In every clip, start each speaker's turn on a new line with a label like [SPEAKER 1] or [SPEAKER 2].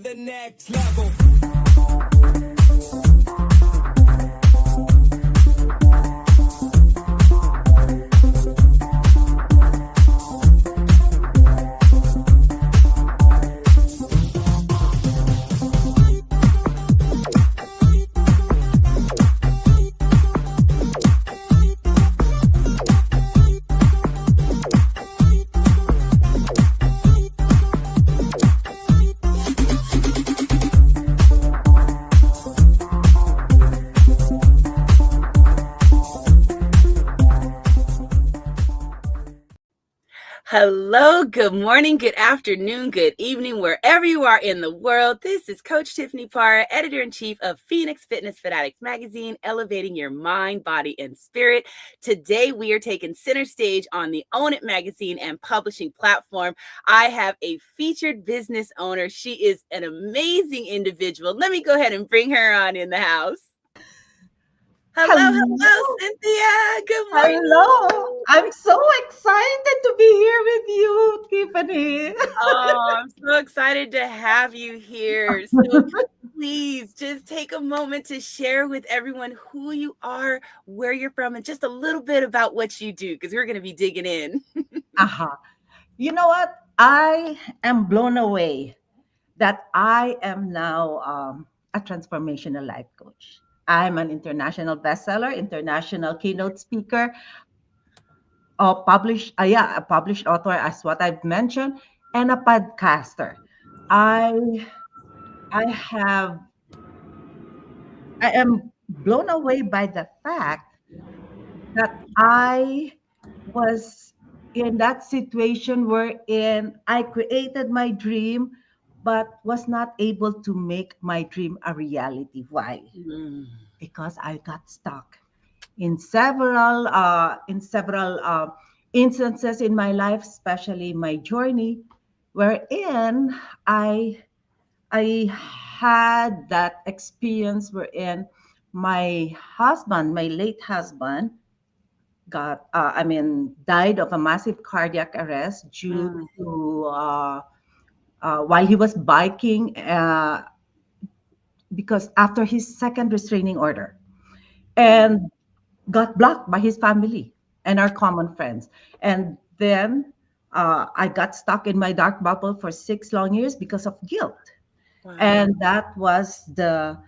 [SPEAKER 1] the next level.
[SPEAKER 2] Hello, good morning, good afternoon, good evening, wherever you are in the world. This is Coach Tiffany Parr, Editor-in-Chief of Phoenix Fitness Fanatics Magazine, elevating your mind, body, and spirit. Today, we are taking center stage on the Own It magazine and publishing platform. I have a featured business owner. She is an amazing individual. Let me go ahead and bring her on in the house. Hello, Cynthia. Good morning.
[SPEAKER 3] Hello. I'm so excited to be here with you, Tiffany.
[SPEAKER 2] Oh, I'm so excited to have you here. So please just take a moment to share with everyone who you are, where you're from, and just a little bit about what you do, because we're going to be digging in.
[SPEAKER 3] You know what? I am blown away that I am now a transformational life coach. I'm an international bestseller, international keynote speaker, a published author, as what I've mentioned, and a podcaster. I I have I am blown away by the fact that I was in that situation wherein I created my dream, but was not able to make my dream a reality. Why? Because I got stuck in several instances in my life, especially my journey, wherein I I had that experience wherein my late husband, died of a massive cardiac arrest due to while he was biking, because after his second restraining order, and got blocked by his family and our common friends. And then I got stuck in my dark bubble for 6 long years because of guilt.
[SPEAKER 2] Wow.
[SPEAKER 3] And that was the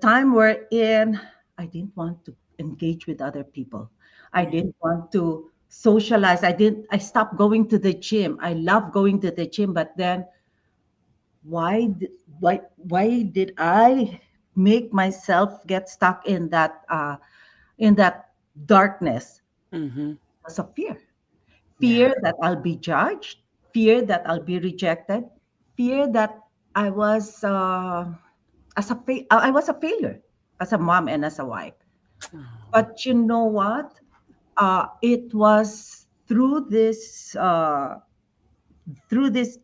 [SPEAKER 3] time wherein I didn't want to engage with other people. I didn't want to socialize. I stopped going to the gym. I love going to the gym, but then why did I make myself get stuck in that darkness? Because of fear. Fear that I'll be judged, fear that I'll be rejected, fear that I was I was a failure as a mom and as a wife. But you know what? It was through this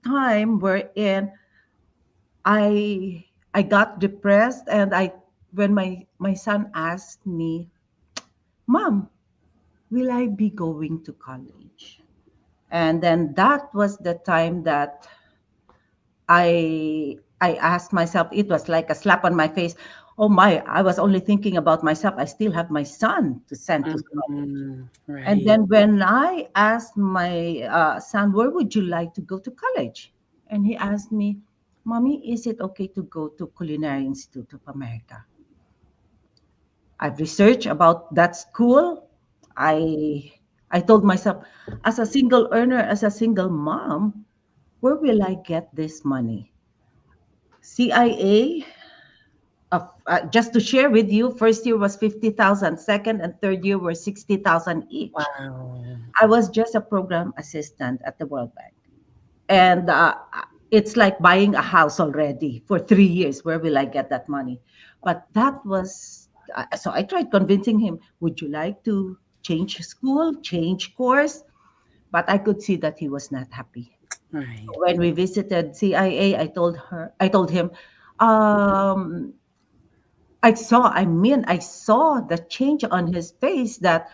[SPEAKER 3] time wherein I got depressed, and I when my son asked me, "Mom, will I be going to college?" And then that was the time that I asked myself, it was like a slap on my face. Oh my, I was only thinking about myself. I still have my son to send to college. And then when I asked my son, where would you like to go to college? And he asked me, Mommy, is it okay to go to Culinary Institute of America? I've researched about that school. I I told myself, as a single earner, as a single mom, where will I get this money? CIA, just to share with you, first year was 50,000, second and third year were 60,000 each.
[SPEAKER 2] Wow.
[SPEAKER 3] I was just a program assistant at the World Bank. And it's like buying a house already for 3 years. Where will I get that money? But that was, so I tried convincing him, would you like to change school, change course? But I could see that he was not happy.
[SPEAKER 2] Right.
[SPEAKER 3] When we visited CIA, I told him, um, I saw the change on his face, that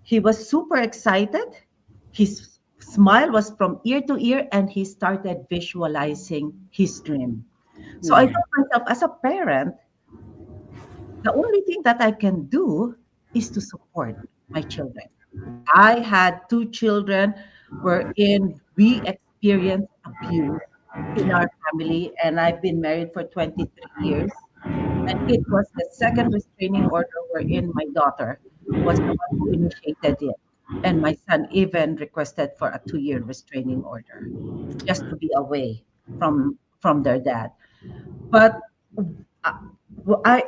[SPEAKER 3] he was super excited. His smile was from ear to ear, and he started visualizing his dream. So I
[SPEAKER 2] Yeah.
[SPEAKER 3] told myself, as a parent, the only thing that I can do is to support my children. I had two children wherein we experienced abuse in our family, and I've been married for 23 years. And it was the second restraining order wherein my daughter was the one who initiated it. And my son even requested for a 2-year restraining order just to be away from their dad. But uh,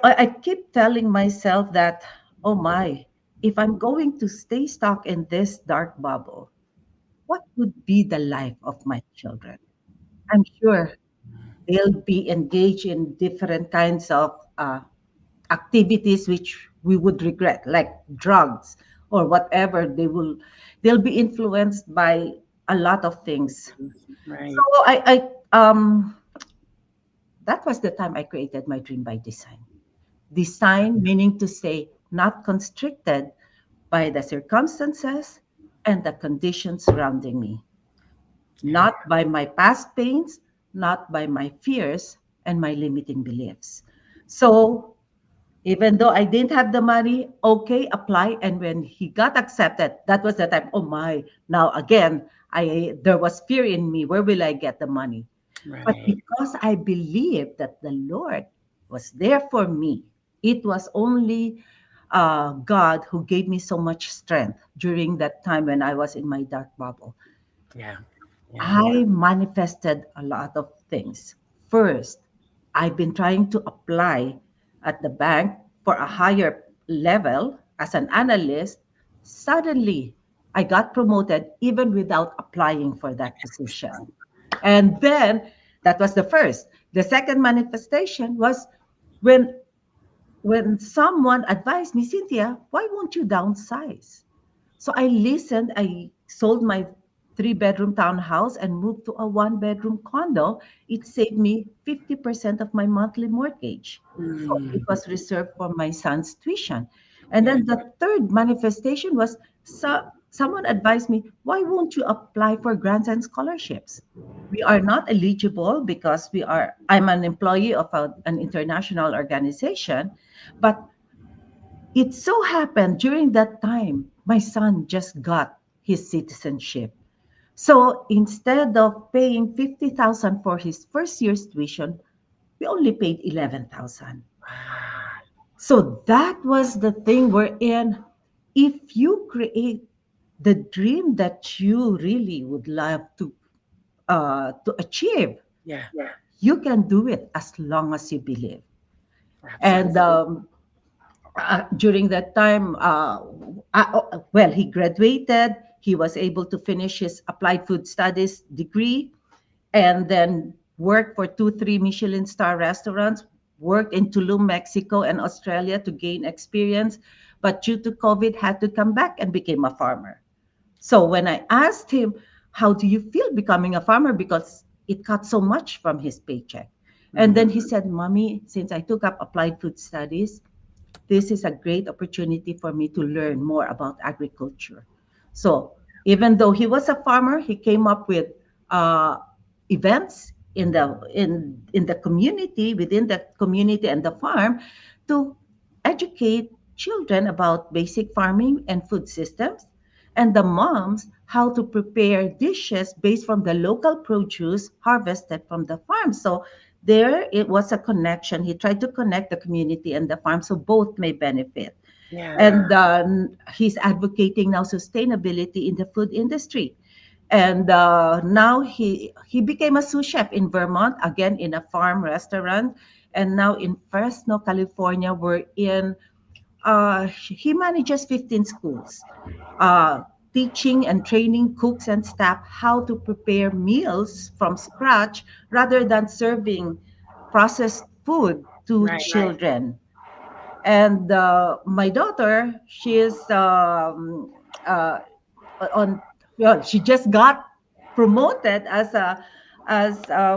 [SPEAKER 3] I keep telling myself that, oh my, if I'm going to stay stuck in this dark bubble, what would be the life of my children? I'm sure they'll be engaged in different kinds of activities which we would regret, like drugs or whatever. They'll be influenced by a lot of things. So
[SPEAKER 2] Right.
[SPEAKER 3] that was the time I created my dream by design. Design meaning to say not constricted by the circumstances and the conditions surrounding me,
[SPEAKER 2] Yeah.
[SPEAKER 3] not by my past pains, not by my fears and my limiting beliefs. So even though I didn't have the money, okay, apply. And when he got accepted, that was the time, oh my, now again, there was fear in me. Where will I get the money? But
[SPEAKER 2] Right.
[SPEAKER 3] because I believed that the Lord was there for me, it was only God who gave me so much strength during that time when I was in my dark bubble.
[SPEAKER 2] Yeah. Yeah.
[SPEAKER 3] I manifested a lot of things. First, I've been trying to apply at the bank for a higher level as an analyst. Suddenly, I got promoted even without applying for that position. And then that was the first. The second manifestation was when when someone advised me, Cynthia, why won't you downsize? So I listened. I sold my 3-bedroom townhouse and moved to a 1-bedroom condo. It saved me 50% of my monthly mortgage. So it
[SPEAKER 2] Mm,
[SPEAKER 3] was reserved for my son's tuition. And
[SPEAKER 2] yeah.
[SPEAKER 3] then the third manifestation was someone advised me, why won't you apply for grants and scholarships? We are not eligible because I'm an employee of an international organization, but it so happened during that time, my son just got his citizenship. So instead of paying 50,000 for his first year's tuition, we only paid 11,000.
[SPEAKER 2] Wow.
[SPEAKER 3] So that was the thing we're in. If you create the dream that you really would love to achieve,
[SPEAKER 2] Yeah.
[SPEAKER 3] you can do it as long as you believe. And
[SPEAKER 2] Absolutely.
[SPEAKER 3] during that time, well, he graduated. He was able to finish his applied food studies degree and then worked for 2, 3 Michelin star restaurants, worked in Tulum, Mexico, and Australia to gain experience. But due to COVID, had to come back and became a farmer. So when I asked him, how do you feel becoming a farmer? Because it cut so much from his paycheck. And then
[SPEAKER 2] Mhm.
[SPEAKER 3] he said, Mommy, since I took up applied food studies, this is a great opportunity for me to learn more about agriculture. So even though he was a farmer, he came up with uh, events in the community, within the community and the farm, to educate children about basic farming and food systems, and the moms how to prepare dishes based from the local produce harvested from the farm. So there it was a connection. He tried to connect the community and the farm so both may benefit.
[SPEAKER 2] Yeah.
[SPEAKER 3] And he's advocating now sustainability in the food industry. And now he became a sous chef in Vermont, again in a farm restaurant. And now in Fresno, California, we're in he manages 15 schools, uh, teaching and training cooks and staff how to prepare meals from scratch rather than serving processed food to
[SPEAKER 2] Right.
[SPEAKER 3] children. And my daughter, she is uh, on well, she just got promoted as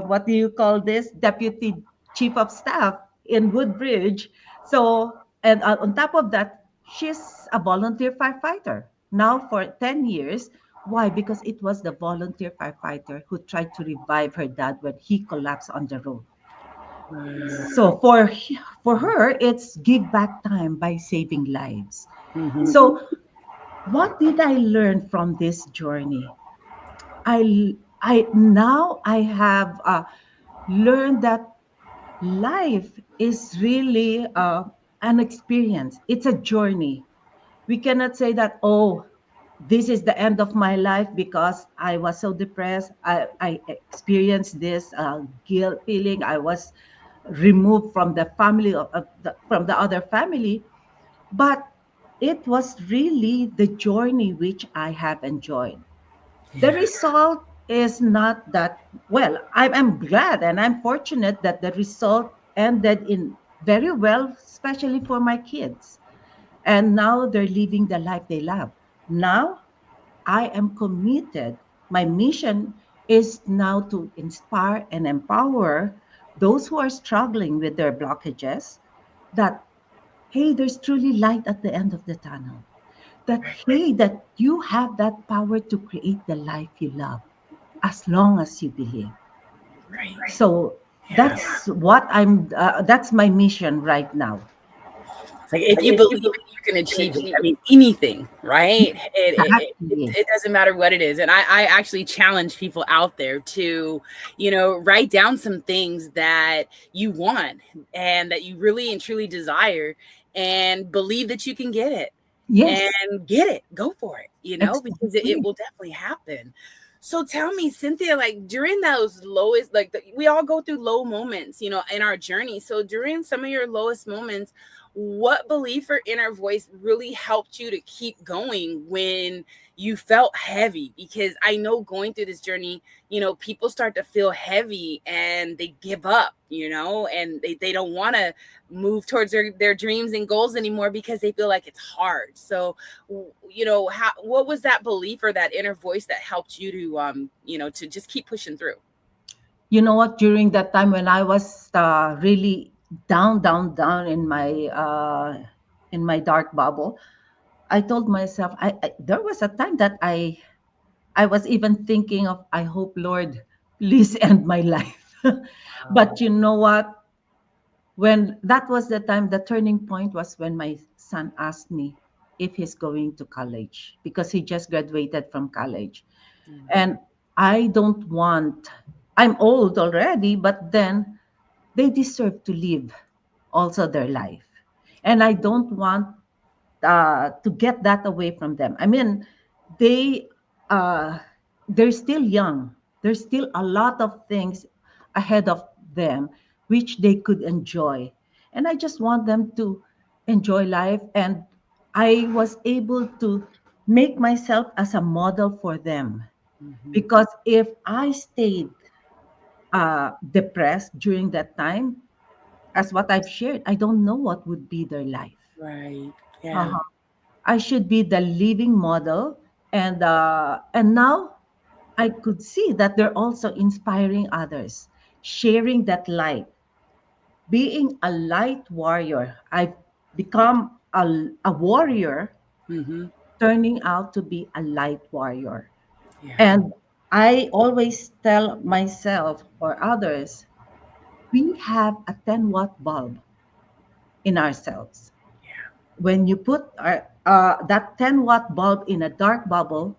[SPEAKER 3] what do you call this, deputy chief of staff in Woodbridge. So and on top of that, she's a volunteer firefighter now for 10 years, Why? Because it was the volunteer firefighter who tried to revive her dad when he collapsed on the road. So for her, it's give back time by saving lives.
[SPEAKER 2] Mm-hmm.
[SPEAKER 3] So what did I learn from this journey? I now I have learned that life is really an experience. It's a journey. We cannot say that, oh, this is the end of my life because I was so depressed. I experienced this guilt feeling. I was removed from the family from the other family. But it was really the journey which I have enjoyed. The
[SPEAKER 2] Yeah.
[SPEAKER 3] result is not that well. I'm glad and I'm fortunate that the result ended in very well, especially for my kids. And now they're living the life they love. Now I am committed. My mission is now to inspire and empower those who are struggling with their blockages that, hey, there's truly light at the end of the tunnel. That, hey, that you have that power to create the life you love as long as you believe.
[SPEAKER 2] Right.
[SPEAKER 3] So
[SPEAKER 2] Yeah.
[SPEAKER 3] that's my mission right now.
[SPEAKER 2] It's like if you believe it, you can achieve it. I mean, anything, right?
[SPEAKER 3] Exactly.
[SPEAKER 2] It doesn't matter what it is. And I actually challenge people out there to, write down some things that you want and that you really and truly desire and believe that you can get it
[SPEAKER 3] Yes,
[SPEAKER 2] and get it. Go for it, because it
[SPEAKER 3] exactly.
[SPEAKER 2] will definitely happen. So tell me, Cynthia, like during those lowest, like we all go through low moments, in our journey. So during some of your lowest moments, what belief or inner voice really helped you to keep going when you felt heavy? Because I know going through this journey, people start to feel heavy and they give up, and they don't want to move towards their dreams and goals anymore because they feel like it's hard. So, what was that belief or that inner voice that helped you to, to just keep pushing through?
[SPEAKER 3] You know what? During that time when I was really down, down, down in my dark bubble, I told myself there was a time that I was even thinking of, I hope, Lord, please end my life. But you know what? When that was the time, the turning point was when my son asked me if he's going to college because he just graduated from college. And I don't want, I'm old already, but then they deserve to live also their life. And I don't want to get that away from them. I mean, they uh, they're still young. There's still a lot of things ahead of them which they could enjoy, and I just want them to enjoy life. And I was able to make myself as a model for them
[SPEAKER 2] Mm-hmm.
[SPEAKER 3] because if I stayed depressed during that time, as what I've shared, I don't know what would be their life.
[SPEAKER 2] Right. Yeah.
[SPEAKER 3] Uh-huh. I should be the living model, and now I could see that they're also inspiring others, sharing that light, being a light warrior. I've become a warrior,
[SPEAKER 2] Mm-hmm.
[SPEAKER 3] turning out to be a light warrior.
[SPEAKER 2] Yeah.
[SPEAKER 3] And I always tell myself or others, we have a 10-watt bulb in ourselves. When you put that 10-watt bulb in a dark bubble,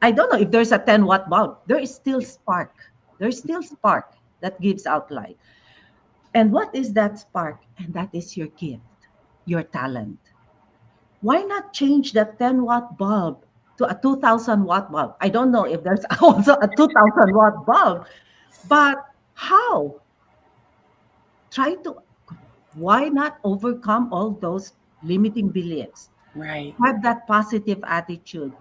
[SPEAKER 3] I don't know if there's a 10-watt bulb. There is still spark. There's still spark that gives out light. And what is that spark? And that is your gift, your talent. Why not change that 10-watt bulb to a 2,000-watt bulb? I don't know if there's also a 2,000-watt bulb, but how? Try to, why not overcome all those limiting beliefs?
[SPEAKER 2] Right.
[SPEAKER 3] Have that positive attitude.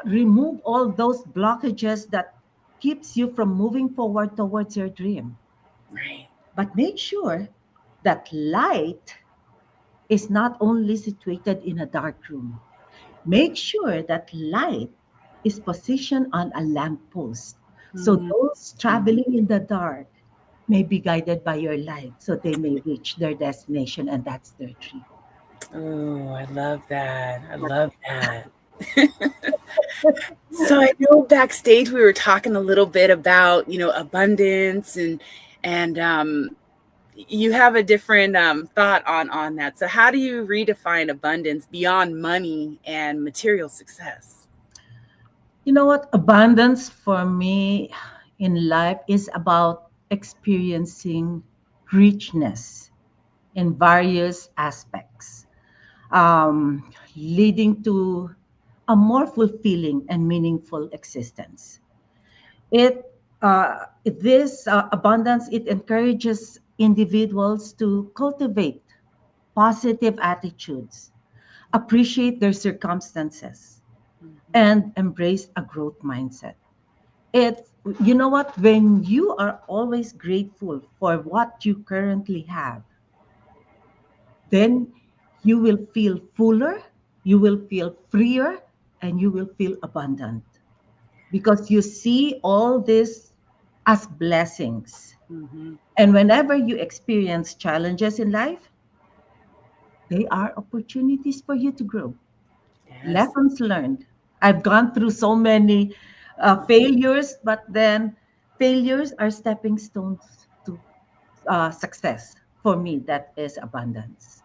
[SPEAKER 3] Remove all those blockages that keeps you from moving forward towards your dream.
[SPEAKER 2] Right.
[SPEAKER 3] But make sure that light is not only situated in a dark room. Make sure that light is positioned on a lamppost. So
[SPEAKER 2] Mm-hmm.
[SPEAKER 3] those traveling in the dark may be guided by your light so they may reach their destination, and that's their dream.
[SPEAKER 2] Oh, I love that. I love that. So I know backstage we were talking a little bit about, abundance and you have a different thought on that. So how do you redefine abundance beyond money and material success?
[SPEAKER 3] You know what? Abundance for me in life is about experiencing richness in various aspects, leading to a more fulfilling and meaningful existence. This abundance, it encourages individuals to cultivate positive attitudes, appreciate their circumstances,
[SPEAKER 2] Mhm.
[SPEAKER 3] and embrace a growth mindset. It, you know what? When you are always grateful for what you currently have, then you will feel fuller, you will feel freer, and you will feel abundant because you see all this as blessings.
[SPEAKER 2] Mhm.
[SPEAKER 3] And whenever you experience challenges in life, they are opportunities for you to grow.
[SPEAKER 2] Yes.
[SPEAKER 3] Lessons learned. I've gone through so many failures, but then failures are stepping stones to success. For me, that is abundance.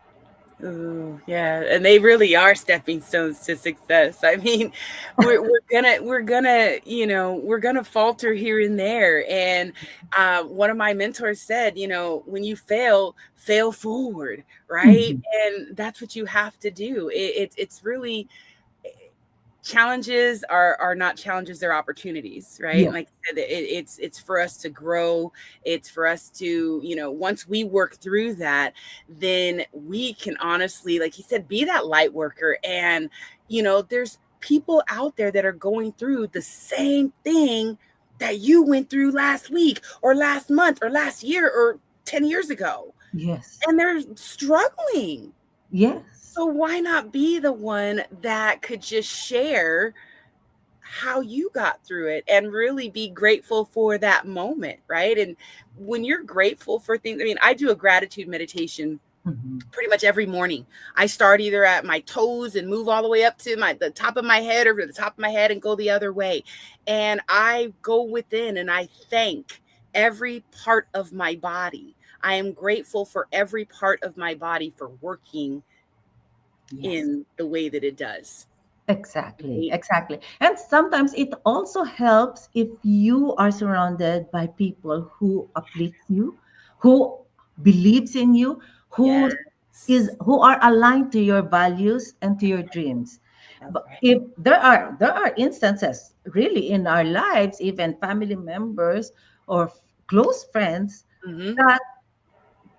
[SPEAKER 2] Ooh, yeah, and they really are stepping stones to success. I mean, we're gonna falter here and there. And one of my mentors said, when you fail, fail forward, right?
[SPEAKER 3] Mhm.
[SPEAKER 2] And that's what you have to do. It's really challenges are not challenges, they're opportunities, right?
[SPEAKER 3] Yeah.
[SPEAKER 2] And like I said, it's for us to grow. It's for us to, once we work through that, then we can honestly, like he said, be that light worker. And there's people out there that are going through the same thing that you went through last week or last month or last year or 10 years ago,
[SPEAKER 3] Yes.
[SPEAKER 2] and they're struggling.
[SPEAKER 3] Yes.
[SPEAKER 2] So why not be the one that could just share how you got through it and really be grateful for that moment, right? And when you're grateful for things, I mean, I do a gratitude meditation
[SPEAKER 3] Mhm.
[SPEAKER 2] pretty much every morning. I start either at my toes and move all the way up to the top of my head, or to the top of my head and go the other way. And I go within and I thank every part of my body. I am grateful for every part of my body for working
[SPEAKER 3] Yes.
[SPEAKER 2] in the way that it does.
[SPEAKER 3] Exactly,
[SPEAKER 2] Right?
[SPEAKER 3] exactly. And sometimes it also helps if you are surrounded by people who uplift you, who believes in you, who
[SPEAKER 2] Yes.
[SPEAKER 3] who are aligned to your values and to your dreams.
[SPEAKER 2] That's
[SPEAKER 3] But
[SPEAKER 2] right.
[SPEAKER 3] if there are instances really in our lives, even family members or close friends,
[SPEAKER 2] Hmm.
[SPEAKER 3] that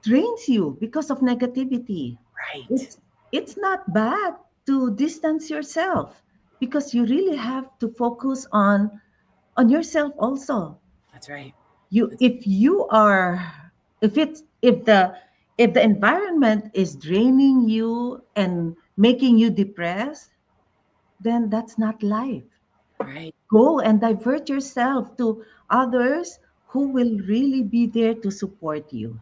[SPEAKER 3] drains you because of negativity.
[SPEAKER 2] Right.
[SPEAKER 3] It's not bad to distance yourself because you really have to focus on yourself also.
[SPEAKER 2] That's right.
[SPEAKER 3] You if you are if it's if the environment is draining you and making you depressed, then that's not life.
[SPEAKER 2] Right.
[SPEAKER 3] Go and divert yourself to others who will really be there to support you.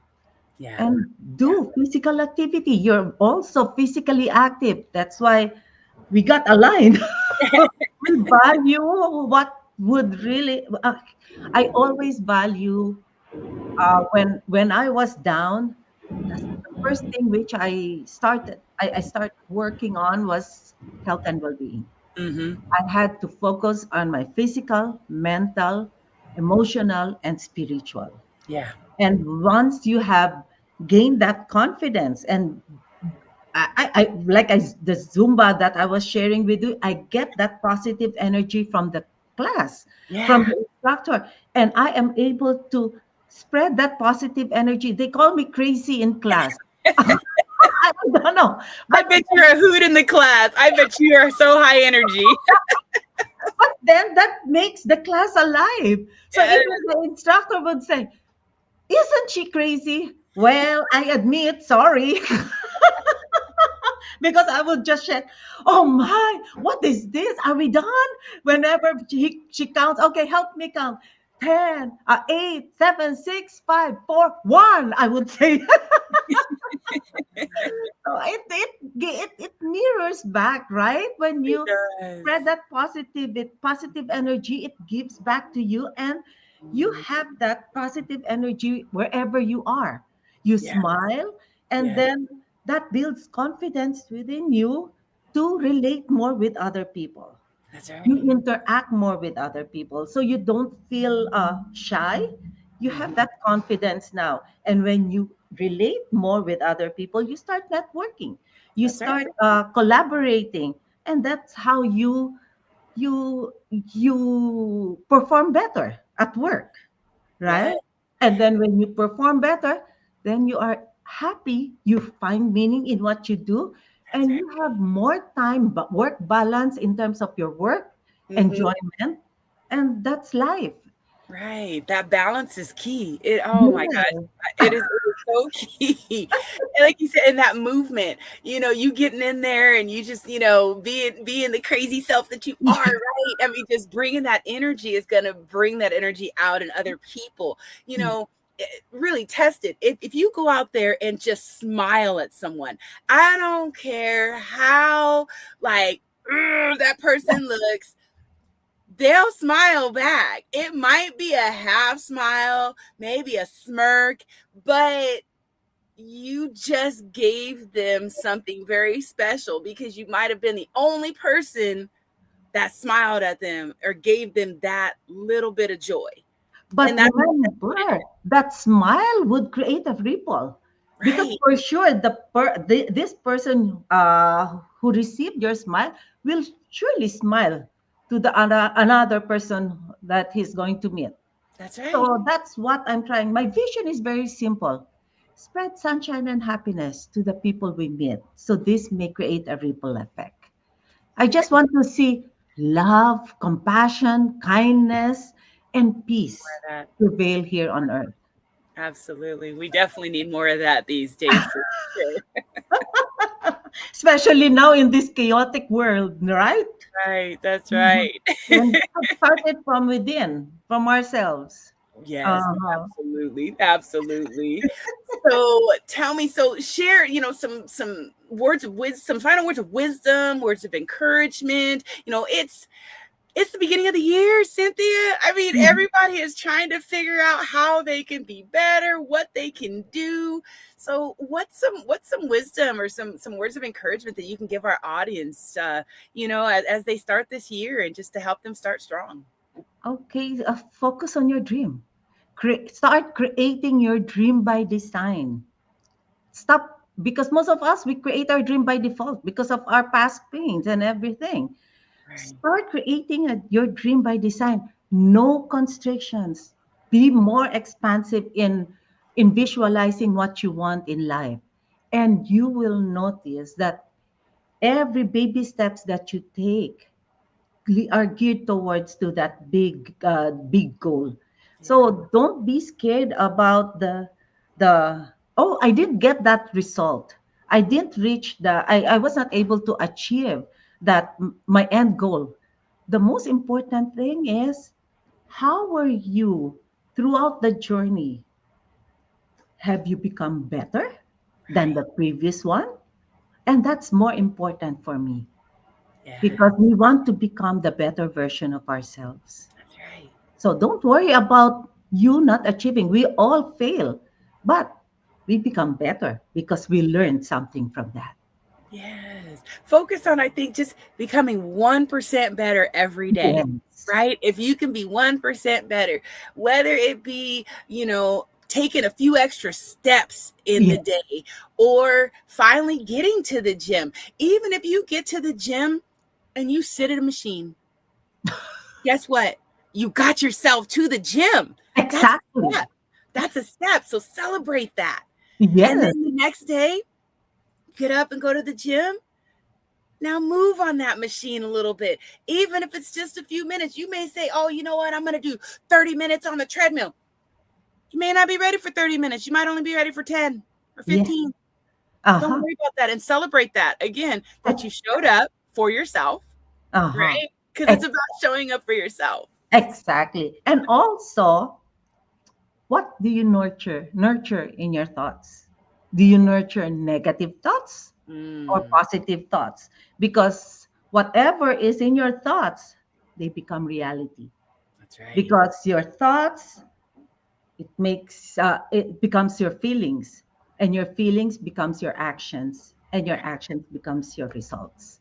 [SPEAKER 2] Yeah.
[SPEAKER 3] And
[SPEAKER 2] Yeah.
[SPEAKER 3] do physical activity. You're also physically active. That's why we got aligned. We value what would really. I always value when I was down. The first thing which I start working on was health and well-being.
[SPEAKER 2] Hmm.
[SPEAKER 3] I had to focus on my physical, mental, emotional, and spiritual.
[SPEAKER 2] Yeah.
[SPEAKER 3] And once you have gained that confidence, and the Zumba that I was sharing with you, I get that positive energy from the class, from
[SPEAKER 2] Yeah.
[SPEAKER 3] the instructor, and I am able to spread that positive energy. They call me crazy in class. I don't know,
[SPEAKER 2] I
[SPEAKER 3] but
[SPEAKER 2] bet you're a hoot in the class. I bet you are so high energy.
[SPEAKER 3] then that makes the class alive. So
[SPEAKER 2] Yes.
[SPEAKER 3] even the instructor would say, "Isn't she crazy?" Well, I admit, sorry. Because I would just check, oh my, what is this? Are we done? Whenever she counts, okay, help me count. 10, 8, 7, 6, 5, 4, 1, I would say. So it mirrors back, right? When
[SPEAKER 2] It
[SPEAKER 3] you
[SPEAKER 2] does.
[SPEAKER 3] spread that positive energy, it gives back to you, and you
[SPEAKER 2] Mhm.
[SPEAKER 3] have that positive energy wherever you are. You
[SPEAKER 2] Yeah,
[SPEAKER 3] smile, and
[SPEAKER 2] yeah,
[SPEAKER 3] then that builds confidence within you to relate more with other people.
[SPEAKER 2] that's
[SPEAKER 3] You
[SPEAKER 2] right.
[SPEAKER 3] interact more with other people, so you don't feel shy. You have
[SPEAKER 2] Mhm.
[SPEAKER 3] that confidence now, and when you relate more with other people, you start networking, you
[SPEAKER 2] That's right.
[SPEAKER 3] start collaborating, and that's how you perform better at work,
[SPEAKER 2] Yeah,
[SPEAKER 3] right? And then when you perform better, then you are happy, you find meaning in what you do,
[SPEAKER 2] that's
[SPEAKER 3] and
[SPEAKER 2] right.
[SPEAKER 3] you have more time but work balance in terms of your work
[SPEAKER 2] Mhm.
[SPEAKER 3] enjoyment, and that's life.
[SPEAKER 2] Right. That balance is key. Oh my gosh.
[SPEAKER 3] Yeah.
[SPEAKER 2] It is so key. And like you said, in that movement, you getting in there and you just, being the crazy self that you are, right? I mean, just bringing that energy is going to bring that energy out in other people. Really test it. If you go out there and just smile at someone, I don't care how like that person looks, they'll smile back. It might be a half smile, maybe a smirk, but you just gave them something very special because you might have been the only person that smiled at them or gave them that little bit of joy.
[SPEAKER 3] But
[SPEAKER 2] And that's
[SPEAKER 3] remember, that smile would create a ripple, because
[SPEAKER 2] right.
[SPEAKER 3] for sure this person who received your smile will surely smile to the another person that he's going to meet.
[SPEAKER 2] That's right.
[SPEAKER 3] So that's what I'm trying. My vision is very simple: spread sunshine and happiness to the people we meet. So this may create a ripple effect. I just want to see love, compassion, kindness, and peace
[SPEAKER 2] That
[SPEAKER 3] prevail here on earth.
[SPEAKER 2] absolutely. We definitely need more of that these days for sure.
[SPEAKER 3] Especially now in this chaotic world, right?
[SPEAKER 2] Right. That's
[SPEAKER 3] Mhm.
[SPEAKER 2] right.
[SPEAKER 3] And that started from within, from ourselves.
[SPEAKER 2] Yes,
[SPEAKER 3] Uh-huh.
[SPEAKER 2] absolutely, absolutely. So tell me, so share, some words of wisdom, some final words of wisdom, words of encouragement. It's the beginning of the year, Cynthia. I mean,
[SPEAKER 3] Mhm.
[SPEAKER 2] everybody is trying to figure out how they can be better, what they can do. So what's some wisdom or some words of encouragement that you can give our audience, as they start this year and just to help them start strong?
[SPEAKER 3] Okay, focus on your dream. Start creating your dream by design. Stop, because most of us, we create our dream by default because of our past pains and everything.
[SPEAKER 2] Right.
[SPEAKER 3] Start creating your dream by design. No constrictions. Be more expansive in visualizing what you want in life, and you will notice that every baby steps that you take are geared towards to that big goal.
[SPEAKER 2] Yeah.
[SPEAKER 3] So don't be scared about the oh, I didn't get that result. I didn't reach I was not able to achieve my end goal. The most important thing is, how were you throughout the journey? Have you become better than
[SPEAKER 2] Right.
[SPEAKER 3] the previous one? And that's more important for me,
[SPEAKER 2] Yeah.
[SPEAKER 3] because we want to become the better version of ourselves.
[SPEAKER 2] That's right.
[SPEAKER 3] So don't worry about you not achieving. We all fail, but we become better because we learned something from that.
[SPEAKER 2] Yes. Focus on, I think, just becoming 1% better every day,
[SPEAKER 3] Yes.
[SPEAKER 2] right? If you can be 1% better, whether it be, taking a few extra steps in
[SPEAKER 3] Yeah.
[SPEAKER 2] the day or finally getting to the gym. Even if you get to the gym and you sit at a machine, guess what? You got yourself to the gym. That's a
[SPEAKER 3] Exactly.
[SPEAKER 2] step. That's a step. So celebrate that. And
[SPEAKER 3] Yes.
[SPEAKER 2] then the next day, get up and go to the gym. Now move on that machine a little bit. Even if it's just a few minutes, you may say, oh, you know what? I'm going to do 30 minutes on the treadmill. You may not be ready for 30 minutes. You might only be ready for 10 or
[SPEAKER 3] Yeah.
[SPEAKER 2] 15. Don't
[SPEAKER 3] Uh-huh.
[SPEAKER 2] worry about that and celebrate that. Again, that you showed up for yourself,
[SPEAKER 3] Uh-huh.
[SPEAKER 2] right? Because it's
[SPEAKER 3] Ex-
[SPEAKER 2] about showing up for yourself.
[SPEAKER 3] Exactly. And also, what do you nurture in your thoughts? Do you nurture negative thoughts or
[SPEAKER 2] Mm,
[SPEAKER 3] positive thoughts? Because whatever is in your thoughts, they become reality.
[SPEAKER 2] that's right.
[SPEAKER 3] Because your thoughts, it becomes your feelings, and your feelings becomes your actions, and your
[SPEAKER 2] Right.
[SPEAKER 3] actions becomes your results.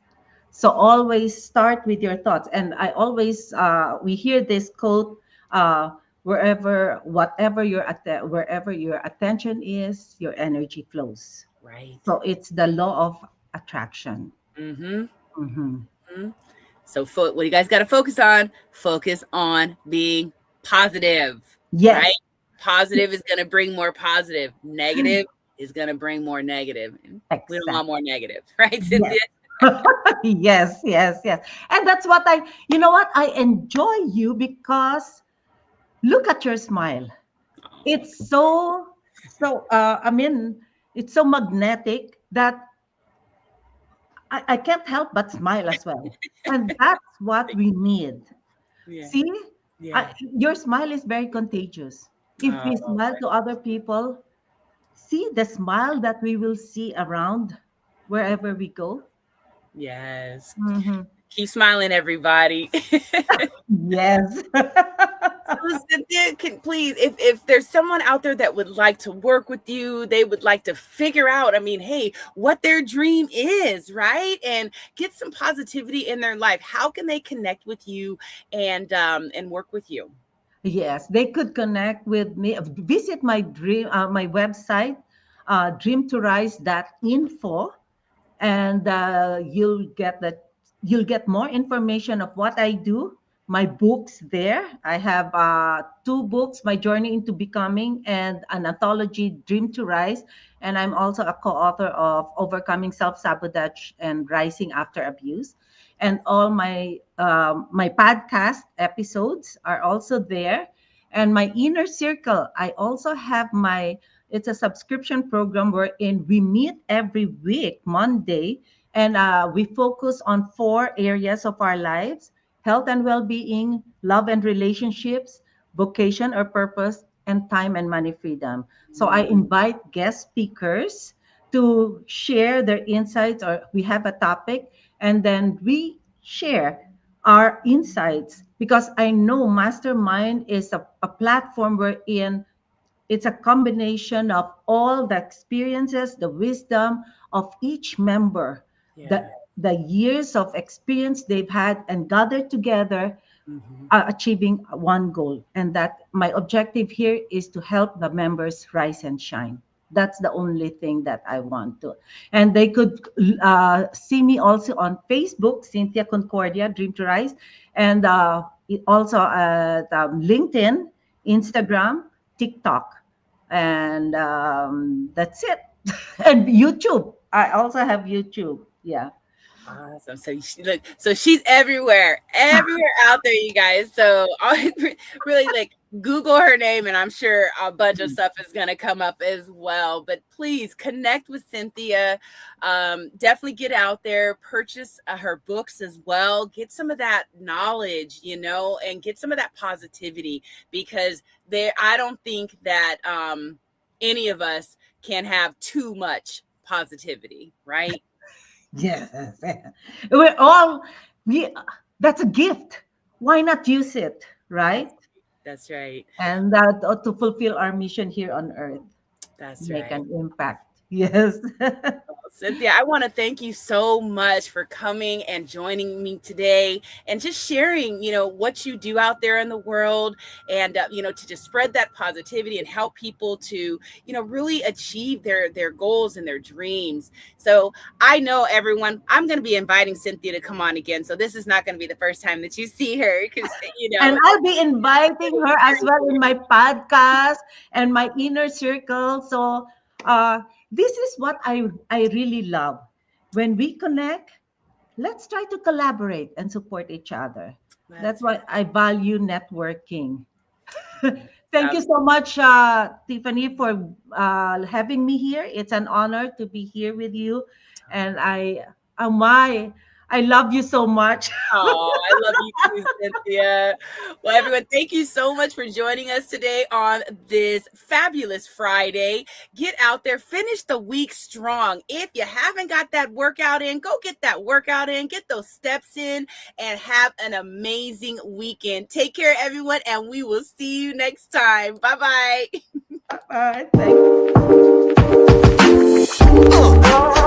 [SPEAKER 3] So always start with your thoughts. And I always we hear this quote, wherever your attention is, your energy flows.
[SPEAKER 2] Right.
[SPEAKER 3] So it's the law of attraction.
[SPEAKER 2] Mm-hmm.
[SPEAKER 3] Mhm.
[SPEAKER 2] Hmm. So, what you guys got to focus on? Focus on being positive, right?
[SPEAKER 3] Yes,
[SPEAKER 2] Positive is going to bring more positive. Negative is going to bring more negative. And we don't want
[SPEAKER 3] exactly.
[SPEAKER 2] more negative, right,
[SPEAKER 3] Yes.
[SPEAKER 2] Cynthia?
[SPEAKER 3] Yes, yes, yes. And that's what you know what? I enjoy you because look at your smile.
[SPEAKER 2] Oh,
[SPEAKER 3] It's so, it's so magnetic that I can't help but smile as well. And that's what we need.
[SPEAKER 2] yeah,
[SPEAKER 3] See,
[SPEAKER 2] yeah.
[SPEAKER 3] your smile is very contagious. If we
[SPEAKER 2] Oh,
[SPEAKER 3] smile to other people, see the smile that we will see around wherever we go.
[SPEAKER 2] yes.
[SPEAKER 3] Mhm.
[SPEAKER 2] Keep smiling, everybody.
[SPEAKER 3] Yes.
[SPEAKER 2] So, Cynthia, can please, if there's someone out there that would like to work with you, they would like to figure out, I mean, hey, what their dream is, right? And get some positivity in their life. How can they connect with you and work with you?
[SPEAKER 3] Yes, they could connect with me. Visit my website, dreamtorise.info, and you'll get more information of what I do. My books there. I have two books: My Journey into Becoming and an anthology, Dream to Rise. And I'm also a co-author of Overcoming Self-Sabotage and Rising After Abuse. And all my podcast episodes are also there. And my inner circle, I also have my it's a subscription program wherein we meet every week, Monday, and we focus on four areas of our lives: health and well being, love and relationships, vocation or purpose, and time and money freedom. So I
[SPEAKER 2] Mm,
[SPEAKER 3] invite guest speakers to share their insights, or we have a topic, and then we share our insights, because I know Mastermind is a platform wherein it's a combination of all the experiences, the wisdom of each member, the,
[SPEAKER 2] yeah.
[SPEAKER 3] the years of experience they've had and gathered together,
[SPEAKER 2] Hmm.
[SPEAKER 3] achieving one goal. And that my objective here is to help the members rise and shine. That's the only thing that I want to. And they could see me also on Facebook, Cynthia Concordia, Dream to Rise, and also at LinkedIn, Instagram, TikTok, and that's it. And YouTube. I also have YouTube. Yeah.
[SPEAKER 2] Awesome. So look, so she's everywhere out there, you guys. So I really like Google her name, and I'm sure a bunch of stuff is gonna come up as well. But please connect with Cynthia. Definitely get out there, purchase her books as well. Get some of that knowledge, and get some of that positivity, because I don't think that any of us can have too much positivity, right?
[SPEAKER 3] Yes. We're all we that's a gift. Why not use it,
[SPEAKER 2] That's
[SPEAKER 3] right?
[SPEAKER 2] that's right.
[SPEAKER 3] And to fulfill our mission here on earth,
[SPEAKER 2] That's
[SPEAKER 3] make
[SPEAKER 2] right.
[SPEAKER 3] an impact. Yes.
[SPEAKER 2] Cynthia, I want to thank you so much for coming and joining me today and just sharing, what you do out there in the world, and, to just spread that positivity and help people to, really achieve their goals and their dreams. So I know, everyone, I'm going to be inviting Cynthia to come on again. So this is not going to be the first time that you see her, because,
[SPEAKER 3] And I'll be inviting her as well in my podcast and my inner circle. So uh, this is what I really love. When we connect, let's try to collaborate and support each other. That's
[SPEAKER 2] that's
[SPEAKER 3] why
[SPEAKER 2] right.
[SPEAKER 3] I value networking. Thank you
[SPEAKER 2] Sounds
[SPEAKER 3] so much, Tiffany, for having me here. It's an honor to be here with you, and I I love you so much.
[SPEAKER 2] Oh, I love you too, Cynthia. Well, everyone, thank you so much for joining us today on this fabulous Friday. Get out there, finish the week strong. If you haven't got that workout in, go get that workout in, get those steps in, and have an amazing weekend. Take care, everyone, and we will see you next time. Bye-bye.
[SPEAKER 3] Thank you.